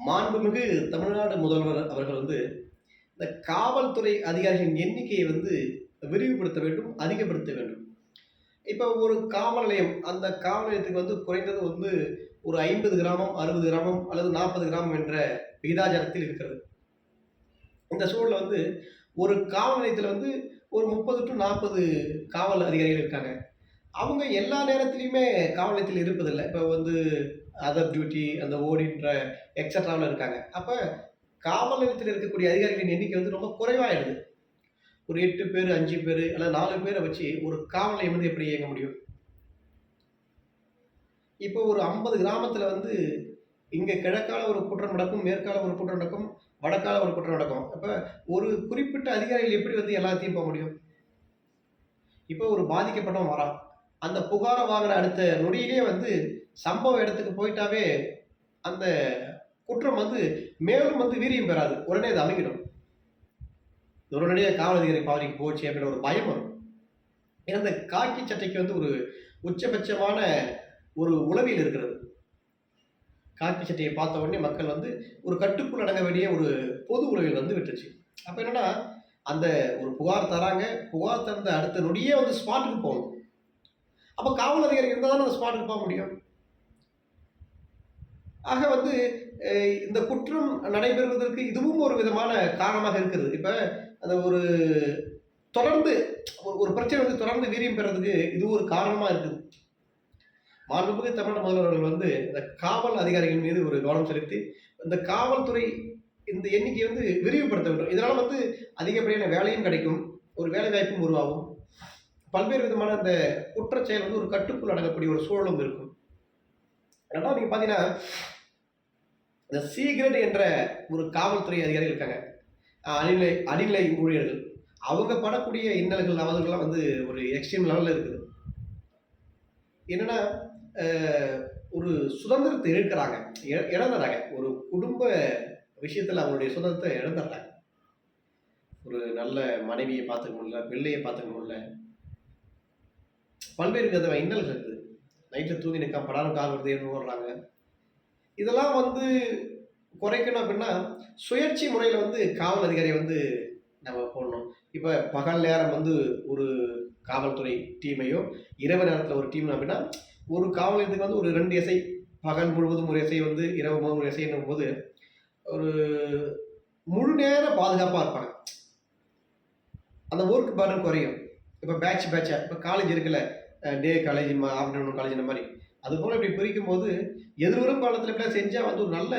மாண்புமிகு தமிழ்நாடு முதல்வர் அவர்கள் இந்த காவல்துறை அதிகாரிகளின் எண்ணிக்கையை விரிவுபடுத்த வேண்டும், அதிகப்படுத்த வேண்டும். இப்ப ஒரு காவல் நிலையம், அந்த காவல் நிலையத்துக்கு குறைந்தது ஒரு 50 கிராமம், 60 கிராமம் அல்லது 40 கிராமம் என்ற விகிதாச்சாரத்தில் இருக்கிறது. இந்த சூழல்ல ஒரு காவல் நிலையத்தில ஒரு 30 டூ 40 காவல் அதிகாரிகள் இருக்காங்க. அவங்க எல்லா நேரத்திலயுமே காவல் நிலையத்தில் இருப்பதில்ல. இப்ப அதர் டியூட்டி, அந்த ஓடின்ற எக்ஸெட்ரால இருக்காங்க. அப்ப காவல் நிலையத்தில் இருக்கக்கூடிய அதிகாரிகளின் எண்ணிக்கை ரொம்ப குறைவாயிடுது. ஒரு 8 பேரு, 5 பேரு அல்லது 4 பேர வச்சு ஒரு காவல் நிலையம் எப்படி இயங்க முடியும்? இப்போ ஒரு 50 கிராமத்துல இங்க கிழக்கால ஒரு குற்றம் நடக்கும், மேற்கால ஒரு குற்றம் நடக்கும், வடக்கால ஒரு குற்றம் நடக்கும். அப்ப ஒரு குறிப்பிட்ட அதிகாரிகள் எப்படி எல்லாத்தையும் போக முடியும்? இப்போ ஒரு பாதிக்கப்பட்டவன் வரான். அந்த புகார வாங்குன அடுத்த நொடியிலேயே சம்பவ இடத்துக்கு போயிட்டாவே, அந்த குற்றம் மேலும் வீரியம் பெறாது. உடனே அது அமுங்கிடும். உடனடியா காவல் அதிகாரி பாவனைக்கு போச்சு அப்படின்ற ஒரு பயம் வரும். ஏன்னா இந்த காக்கி சட்டைக்கு ஒரு உச்சபட்சமான ஒரு உளவியல் இருக்கிறது. காக்கி சட்டையை பார்த்த உடனே மக்கள் ஒரு கட்டுக்குள் அடங்க வேண்டிய ஒரு பொது உளவியல் விட்டுருச்சு. அப்ப என்னன்னா, அந்த ஒரு புகார் தராங்க, புகார் தந்த அடுத்த நொடியே ஸ்பாட்டுக்கு போகணும். அப்ப காவல் அதிகாரி இருந்தா தானே அந்த ஸ்பாட்டுக்கு போக முடியும். ஆக இந்த குற்றம் நடைபெறுவதற்கு இதுவும் ஒரு விதமான காரணமாக இருக்கிறது. இப்ப அந்த ஒரு தொடர்ந்து ஒரு பிரச்சனை தொடர்ந்து வீரியம் பெறதுக்கு இது ஒரு காரணமா இருக்குது. மாண்புமிகு தமிழ்நாடு முதல்வர்கள் இந்த காவல் அதிகாரிகள் மீது ஒரு கவனம் செலுத்தி, இந்த காவல்துறை இந்த எண்ணிக்கையை விரிவுபடுத்த வேண்டும். இதனால அதிகப்படியான வேலையும் கிடைக்கும், ஒரு வேலை வாய்ப்பும் உருவாகும். பல்வேறு விதமான இந்த குற்றச் செயல் ஒரு கட்டுக்குள் அடங்கக்கூடிய ஒரு சூழலும் இருக்கும். 2வது நீங்க பார்த்தீங்கன்னா, இந்த சி கிரேட் என்ற ஒரு காவல்துறை அதிகாரிகள் இருக்காங்க. அடிநிலை ஊழியர்கள். அவங்க படக்கூடிய இன்னல்கள், அவதுகள்லாம் ஒரு எக்ஸ்ட்ரீம் லெவல்ல இருக்குது. என்னன்னா, அ ஒரு சுதந்திரத்தை இழக்கிறாங்க. இழந்துறாங்க. ஒரு குடும்ப விஷயத்துல அவங்களுடைய சுதந்திரத்த இழந்துடுறாங்க. ஒரு நல்ல மனைவிய பார்த்துக்க முடியல, பிள்ளைய பார்த்துக்க முடியல. பல்வேறு வித இன்னல்கள் இருக்குது. நைட்ல தூங்கி நிக்காம படாரும் கால் வருதேன்னு ஓடுறாங்க. இதெல்லாம் குறைக்கணும் அப்படின்னா, சுயேட்சை முறையில காவல் அதிகாரியை நம்ம போடணும். இப்ப பகல் நேரம் ஒரு காவல்துறை டீமையோ, இரவு நேரத்துல ஒரு டீம் அப்படின்னா, ஒரு காவல் நிலையத்துக்கு ஒரு 2 எஸ்ஐ, பகல் முழுவதும் ஒரு எஸ்ஐ இரவு முழுவதும் ஒரு எஸ்ஐன்னும்போது, ஒரு முழு நேர பாதுகாப்பா இருப்பாங்க. அந்த வொர்க் பர்டன் குறையும். இப்ப பேட்சா இப்ப காலேஜ் இருக்குல்ல, டே காலேஜ், ஆஃப்டர்நூன் காலேஜ் இந்த மாரி. அதுபோல இப்படி பிரிக்கும்போது, எதிர்வரும் காலத்துல இப்படிலாம் செஞ்சா ஒரு நல்ல